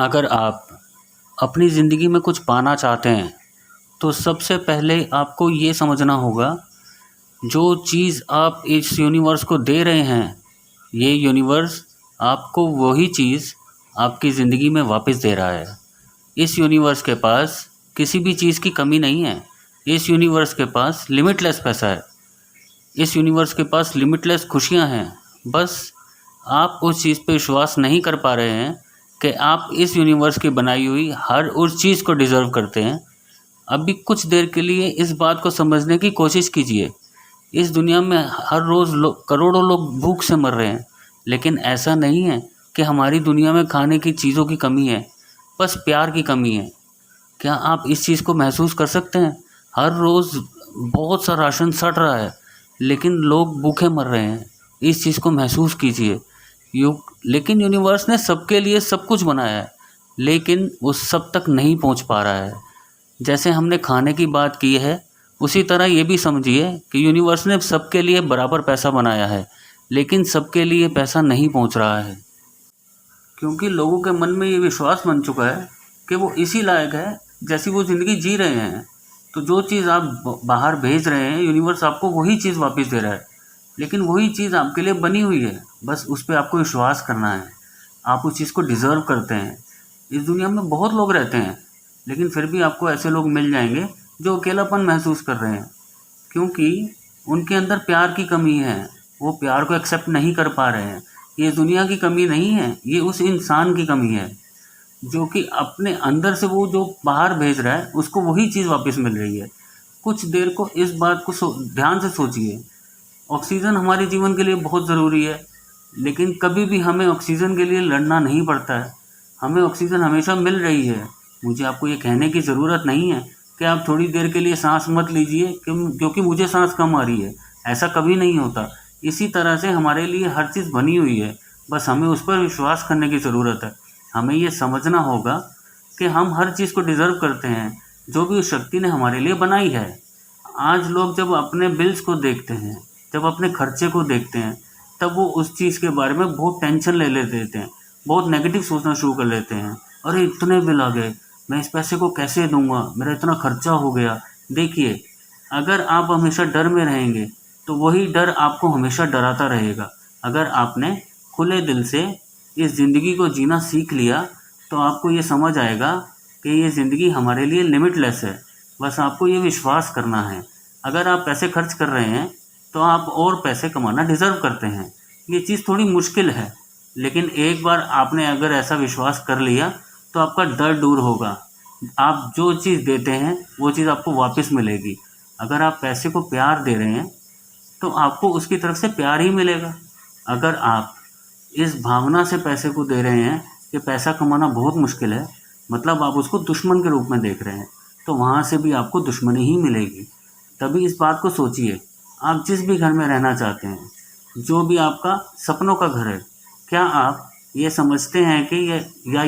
अगर आप अपनी ज़िंदगी में कुछ पाना चाहते हैं तो सबसे पहले आपको ये समझना होगा, जो चीज़ आप इस यूनिवर्स को दे रहे हैं, ये यूनिवर्स आपको वही चीज़ आपकी ज़िंदगी में वापस दे रहा है। इस यूनिवर्स के पास किसी भी चीज़ की कमी नहीं है। इस यूनिवर्स के पास लिमिटलेस पैसा है। इस यूनिवर्स के पास लिमिटलेस खुशियाँ हैं। बस आप उस चीज़ पे विश्वास नहीं कर पा रहे हैं कि आप इस यूनिवर्स की बनाई हुई हर उस चीज़ को डिज़र्व करते हैं। अभी कुछ देर के लिए इस बात को समझने की कोशिश कीजिए। इस दुनिया में हर रोज़ करोड़ों लोग भूख से मर रहे हैं, लेकिन ऐसा नहीं है कि हमारी दुनिया में खाने की चीज़ों की कमी है, बस प्यार की कमी है। क्या आप इस चीज़ को महसूस कर सकते हैं? हर रोज़ बहुत सा राशन सड़ रहा है, लेकिन लोग भूखे मर रहे हैं। इस चीज़ को महसूस कीजिए। लेकिन यूनिवर्स ने सबके लिए सब कुछ बनाया है, लेकिन वो सब तक नहीं पहुंच पा रहा है। जैसे हमने खाने की बात की है, उसी तरह ये भी समझिए कि यूनिवर्स ने सबके लिए बराबर पैसा बनाया है, लेकिन सबके लिए पैसा नहीं पहुंच रहा है, क्योंकि लोगों के मन में ये विश्वास बन चुका है कि वो इसी लायक है जैसी वो ज़िंदगी जी रहे हैं। तो जो चीज़ आप बाहर भेज रहे हैं, यूनिवर्स आपको वही चीज़ वापस दे रहा है, लेकिन वही चीज़ आपके लिए बनी हुई है। बस उस पर आपको विश्वास करना है। आप उस चीज़ को डिज़र्व करते हैं। इस दुनिया में बहुत लोग रहते हैं, लेकिन फिर भी आपको ऐसे लोग मिल जाएंगे जो अकेलापन महसूस कर रहे हैं, क्योंकि उनके अंदर प्यार की कमी है। वो प्यार को एक्सेप्ट नहीं कर पा रहे हैं। ये दुनिया की कमी नहीं है, ये उस इंसान की कमी है जो कि अपने अंदर से वो जो बाहर भेज रहा है, उसको वही चीज़ वापस मिल रही है। कुछ देर को इस बात को ध्यान से सोचिए। ऑक्सीजन हमारे जीवन के लिए बहुत ज़रूरी है, लेकिन कभी भी हमें ऑक्सीजन के लिए लड़ना नहीं पड़ता है। हमें ऑक्सीजन हमेशा मिल रही है। मुझे आपको ये कहने की ज़रूरत नहीं है कि आप थोड़ी देर के लिए सांस मत लीजिए क्योंकि मुझे सांस कम आ रही है। ऐसा कभी नहीं होता। इसी तरह से हमारे लिए हर चीज़ बनी हुई है, बस हमें उस पर विश्वास करने की ज़रूरत है। हमें ये समझना होगा कि हम हर चीज़ को डिज़र्व करते हैं, जो भी उस शक्ति ने हमारे लिए बनाई है। आज लोग जब अपने बिल्स को देखते हैं, जब अपने खर्चे को देखते हैं, तब वो उस चीज़ के बारे में बहुत टेंशन ले लेते हैं, बहुत नेगेटिव सोचना शुरू कर लेते हैं। अरे इतने बिल आ गए, मैं इस पैसे को कैसे दूंगा, मेरा इतना खर्चा हो गया। देखिए, अगर आप हमेशा डर में रहेंगे तो वही डर आपको हमेशा डराता रहेगा। अगर आपने खुले दिल से इस ज़िंदगी को जीना सीख लिया तो आपको ये समझ आएगा कि ये ज़िंदगी हमारे लिए लिमिटलेस है। बस आपको ये विश्वास करना है। अगर आप पैसे खर्च कर रहे हैं तो आप और पैसे कमाना डिज़र्व करते हैं। ये चीज़ थोड़ी मुश्किल है, लेकिन एक बार आपने अगर ऐसा विश्वास कर लिया तो आपका डर दूर होगा। आप जो चीज़ देते हैं वो चीज़ आपको वापस मिलेगी। अगर आप पैसे को प्यार दे रहे हैं तो आपको उसकी तरफ से प्यार ही मिलेगा। अगर आप इस भावना से पैसे को दे रहे हैं कि पैसा कमाना बहुत मुश्किल है, मतलब आप उसको दुश्मन के रूप में देख रहे हैं, तो वहाँ से भी आपको दुश्मनी ही मिलेगी। तभी इस बात को सोचिए, आप जिस भी घर में रहना चाहते हैं, जो भी आपका सपनों का घर है, क्या आप ये समझते हैं कि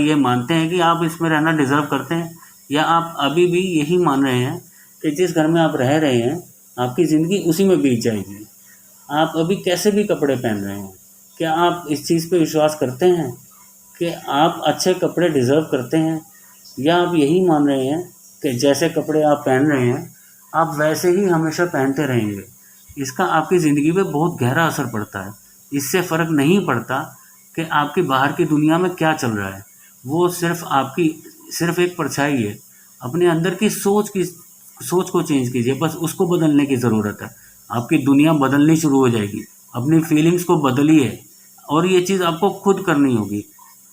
ये मानते हैं कि आप इसमें रहना डिज़र्व करते हैं, या आप अभी भी यही मान रहे हैं कि जिस घर में आप रह रहे हैं आपकी ज़िंदगी उसी में बीत जाएगी। आप अभी कैसे भी कपड़े पहन रहे हैं, क्या आप इस चीज़ पे विश्वास करते हैं कि आप अच्छे कपड़े डिज़र्व करते हैं, या आप यही मान रहे हैं कि जैसे कपड़े आप पहन रहे हैं आप वैसे ही हमेशा पहनते रहेंगे? इसका आपकी ज़िंदगी पे बहुत गहरा असर पड़ता है। इससे फ़र्क नहीं पड़ता कि आपकी बाहर की दुनिया में क्या चल रहा है, वो सिर्फ एक परछाई है। अपने अंदर की सोच को चेंज कीजिए, बस उसको बदलने की ज़रूरत है। आपकी दुनिया बदलनी शुरू हो जाएगी। अपनी फीलिंग्स को बदलिए, और ये चीज़ आपको खुद करनी होगी।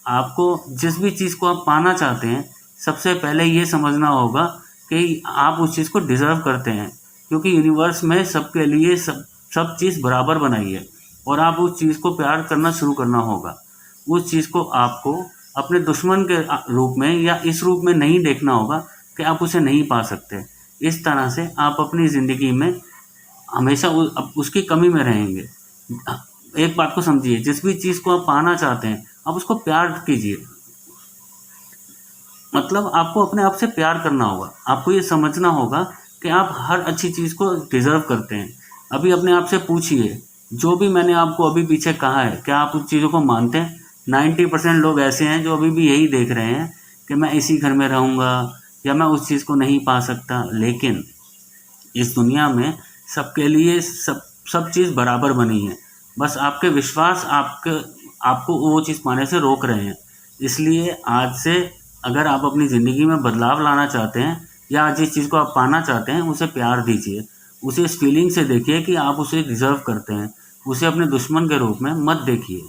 आपको जिस भी चीज़ को आप पाना चाहते हैं, सबसे पहले ये समझना होगा कि आप उस चीज़ को डिज़र्व करते हैं, क्योंकि यूनिवर्स में सबके लिए सब चीज़ बराबर बनाई है। और आप उस चीज़ को प्यार करना शुरू करना होगा। उस चीज़ को आपको अपने दुश्मन के रूप में या इस रूप में नहीं देखना होगा कि आप उसे नहीं पा सकते। इस तरह से आप अपनी ज़िंदगी में हमेशा उसकी कमी में रहेंगे। एक बात को समझिए, जिस भी चीज़ को आप पाना चाहते हैं आप उसको प्यार कीजिए। मतलब आपको अपने आप से प्यार करना होगा। आपको ये समझना होगा कि आप हर अच्छी चीज़ को डिज़र्व करते हैं। अभी अपने आप से पूछिए, जो भी मैंने आपको अभी पीछे कहा है, क्या आप उन चीज़ों को मानते हैं? 90% लोग ऐसे हैं जो अभी भी यही देख रहे हैं कि मैं इसी घर में रहूँगा या मैं उस चीज़ को नहीं पा सकता। लेकिन इस दुनिया में सबके लिए सब चीज़ बराबर बनी है। बस आपके विश्वास आपको वो चीज़ पाने से रोक रहे हैं। इसलिए आज से अगर आप अपनी ज़िंदगी में बदलाव लाना चाहते हैं या जिस चीज़ को आप पाना चाहते हैं उसे प्यार दीजिए। उसे इस फीलिंग से देखिए कि आप उसे डिज़र्व करते हैं। उसे अपने दुश्मन के रूप में मत देखिए।